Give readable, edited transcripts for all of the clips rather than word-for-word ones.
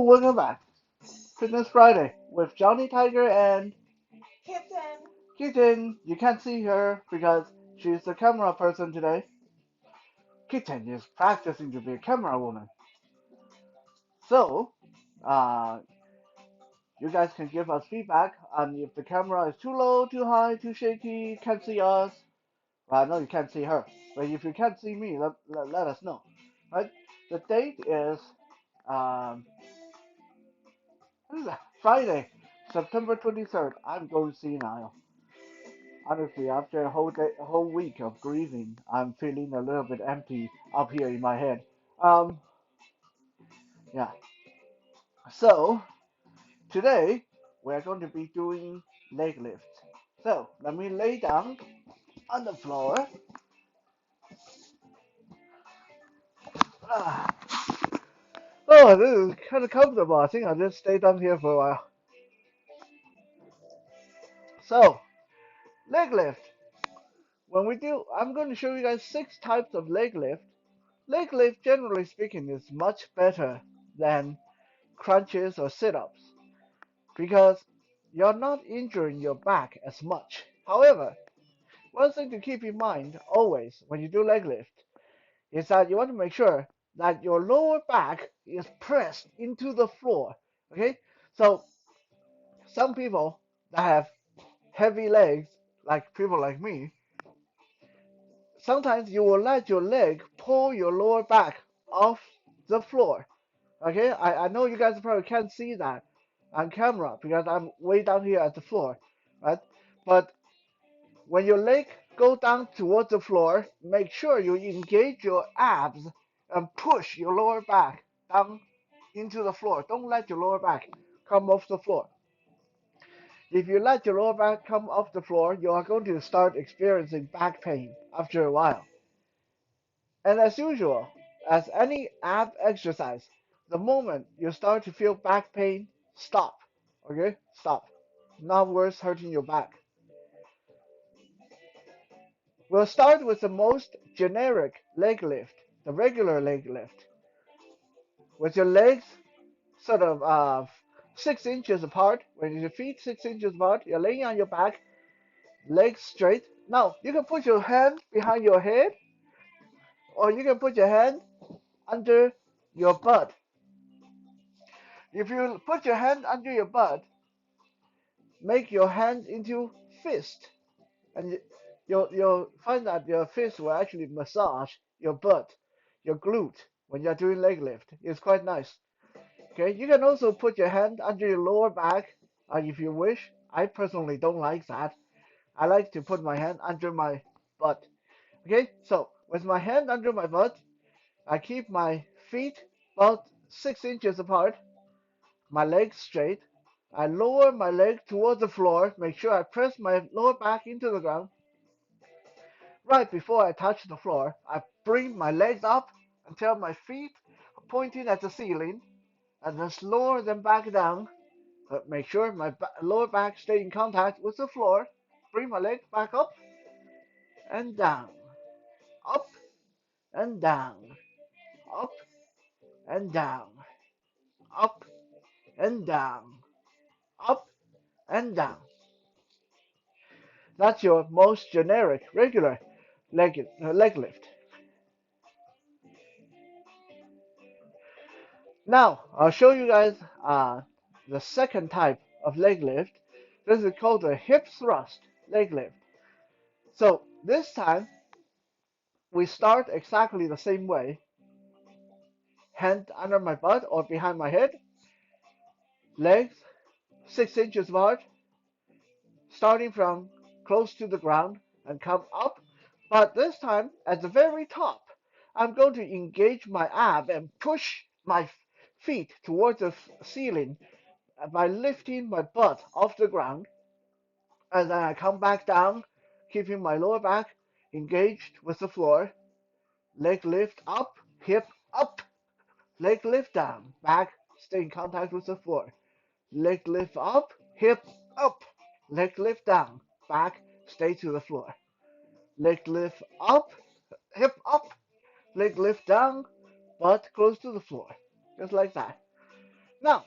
welcome back. Fitness Friday with Johnny Tiger and Kitten. Kitten. You can't see her because she's the camera person today. Kitten is practicing to be a camera woman. So, uh, you guys can give us feedback on if the camera is too low, too high, too shaky, can't see us. Well, I know you can't see her, but if you can't see me, let us know. Right? The date is um, what is that? Friday, September 23rd. I'm going senile. Honestly, after a whole week of grieving, I'm feeling a little bit empty up here in my head. Um, yeah. So today we're going to be doing leg lifts. So let me lay down on the floor. Ah. Oh, this is kind of comfortable. I think I'll just stay down here for a while. So leg lift. When we do, I'm going to show you guys 6 types of leg lift. Leg lift, generally speaking, is much better than crunches or sit-ups, because you're not injuring your back as much. However, one thing to keep in mind always when you do leg lift is that you want to make sure that your lower back is pressed into the floor. Okay? So some people that have heavy legs, like people like me, sometimes you will let your leg pull your lower back off the floor. Okay? I know you guys probably can't see that on camera because I'm way down here at the floor, right? But when your leg go down towards the floor, make sure you engage your abs and push your lower back down into the floor. Don't let your lower back come off the floor. If you let your lower back come off the floor, you are going to start experiencing back pain after a while. And as usual, as any ab exercise, the moment you start to feel back pain, stop. Okay? Stop. Not worth hurting your back. We'll start with the most generic leg lift, the regular leg lift, with your legs sort of 6 inches apart. When your feet 6 inches apart, you're laying on your back, legs straight. Now you can put your hand behind your head, or you can put your hand under your butt. If you put your hand under your butt, make your hand into fist, and you'll find that your fist will actually massage your butt, your glute when you're doing leg lift. It's quite nice. Okay, you can also put your hand under your lower back if you wish. I personally don't like that. I like to put my hand under my butt. Okay, so with my hand under my butt, I keep my feet about 6 inches apart, my legs straight. I lower my leg towards the floor, make sure I press my lower back into the ground. Right before I touch the floor, I bring my legs up until my feet are pointing at the ceiling, and then lower them back down. Make sure my lower back stay in contact with the floor. Bring my leg back up and down, up and down, up and down, up and down, up and down. That's your most generic, regular leg lift. Now, I'll show you guys the second type of leg lift. This is called the hip thrust leg lift. So this time, we start exactly the same way. Hand under my butt or behind my head, legs 6 inches apart, starting from close to the ground and come up. But this time, at the very top, I'm going to engage my ab and push my feet towards the ceiling by lifting my butt off the ground. And then I come back down, keeping my lower back engaged with the floor. Leg lift up, hip up, leg lift down, back, stay in contact with the floor. Leg lift up, hip up, leg lift down, back, stay to the floor. Leg lift up, hip up, leg lift down, butt close to the floor. Just like that. Now,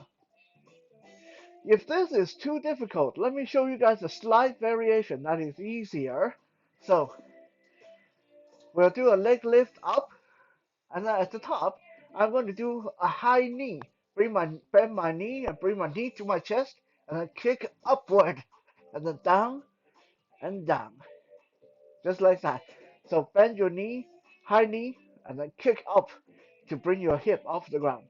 if this is too difficult, let me show you guys a slight variation that is easier. So, we'll do a leg lift up, and then at the top, I'm going to do a high knee. Bend my knee and bring my knee to my chest, and then kick upward, and then down and down, just like that. So bend your knee, high knee, and then kick up to bring your hip off the ground.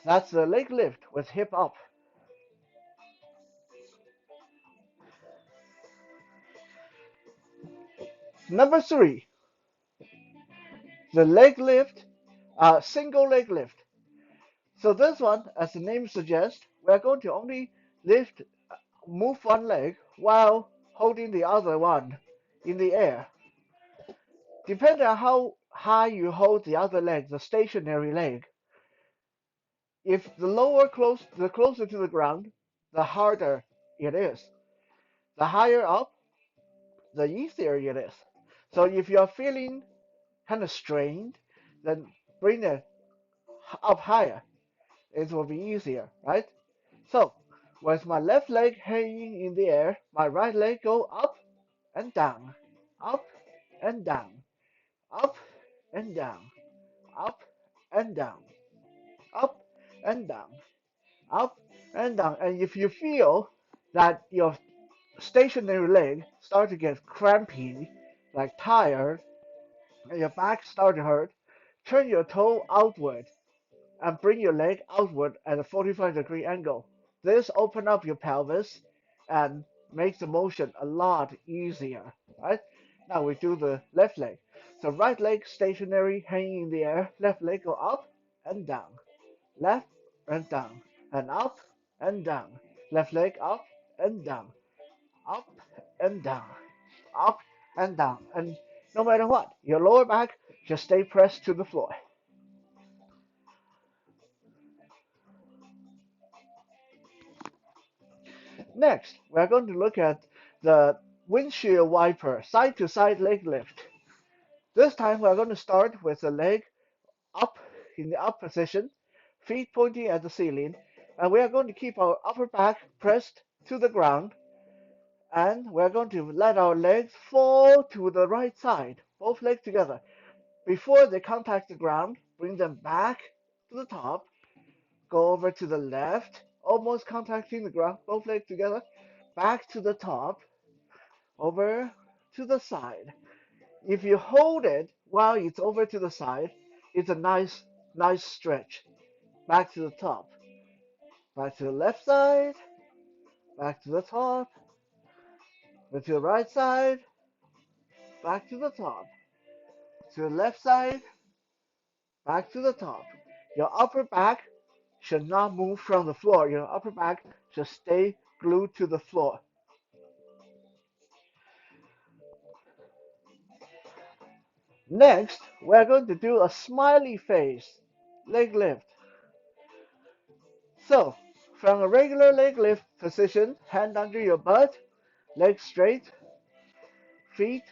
That's the leg lift with hip up. Number three, the leg lift, single leg lift. So this one, as the name suggests, we're going to only lift, move one leg while holding the other one in the air. Depending on how high you hold the other leg, the stationary leg, if the closer to the ground, the harder it is. The higher up, the easier it is. So if you're feeling kind of strained, then bring it up higher. It will be easier, right? So with my left leg hanging in the air, my right leg go up and down, up and down, up and down, up and down, up and down, up and down. And if you feel that your stationary leg start to get crampy, like tired, and your back start to hurt, turn your toe outward and bring your leg outward at a 45-degree angle. This open up your pelvis and makes the motion a lot easier, right? Now we do the left leg. So right leg stationary, hanging in the air, left leg go up and down, left and down, and up and down, left leg up and down, up and down, up and down. And no matter what, your lower back just stay pressed to the floor. Next, we're going to look at the windshield wiper side to side leg lift. This time we're going to start with the leg up in the up position, feet pointing at the ceiling, and we are going to keep our upper back pressed to the ground, and we're going to let our legs fall to the right side, both legs together. Before they contact the ground, bring them back to the top, go over to the left, almost contacting the ground, both legs together, back to the top, over to the side. If you hold it while it's over to the side, it's a nice stretch. Back to the top, back to the left side, back to the top, to the right side, back to the top, to the left side, back to the top. Your upper back should not move from the floor. Your upper back should stay glued to the floor. Next, we're going to do a smiley face leg lift. So, from a regular leg lift position, hand under your butt, legs straight, feet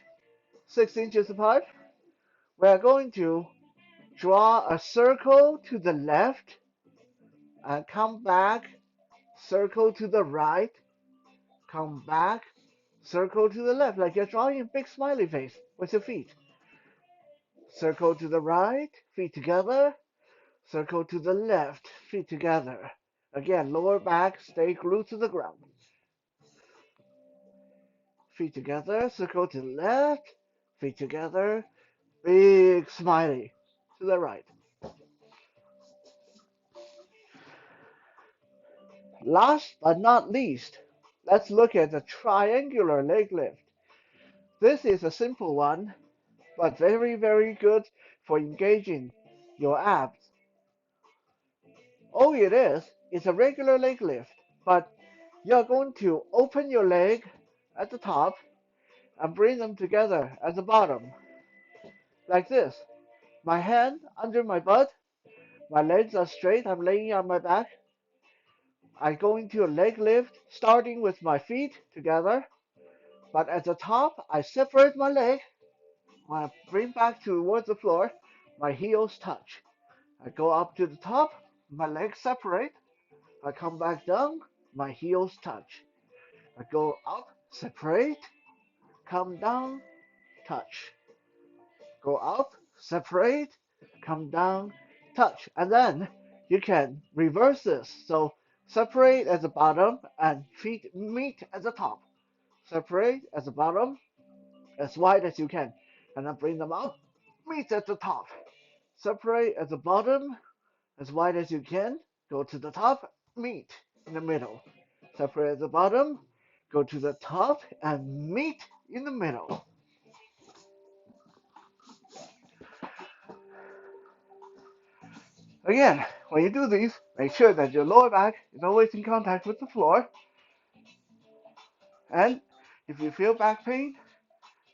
6 inches apart, we're going to draw a circle to the left and come back, circle to the right, come back, circle to the left, like you're drawing a big smiley face with your feet. Circle to the right, feet together, circle to the left, feet together. Again, lower back, stay glued to the ground. Feet together, circle to the left, feet together, big smiley to the right. Last but not least, let's look at the triangular leg lift. This is a simple one, but very good for engaging your abs. All it is a regular leg lift, but you're going to open your leg at the top and bring them together at the bottom, like this. My hand under my butt, my legs are straight, I'm laying on my back. I go into a leg lift, starting with my feet together, but at the top, I separate my leg. When I bring back towards the floor, my heels touch. I go up to the top, My legs separate. I come back down, my heels touch. I go up, separate, come down, touch. Go up, separate, come down, touch. And then you can reverse this. So separate at the bottom and feet meet at the top. Separate at the bottom as wide as you can. And then bring them up, meet at the top. Separate at the bottom as wide as you can. Go to the top, meet in the middle. Separate at the bottom, go to the top and meet in the middle. Again, when you do these, make sure that your lower back is always in contact with the floor. And if you feel back pain,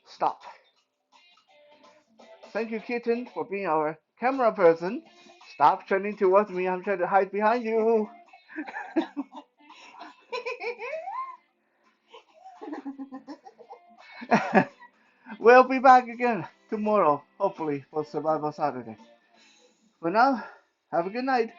stop. Thank you, Kitten, for being our camera person. Stop turning towards me. I'm trying to hide behind you. We'll be back again tomorrow, hopefully, for Survival Saturday. For now, have a good night.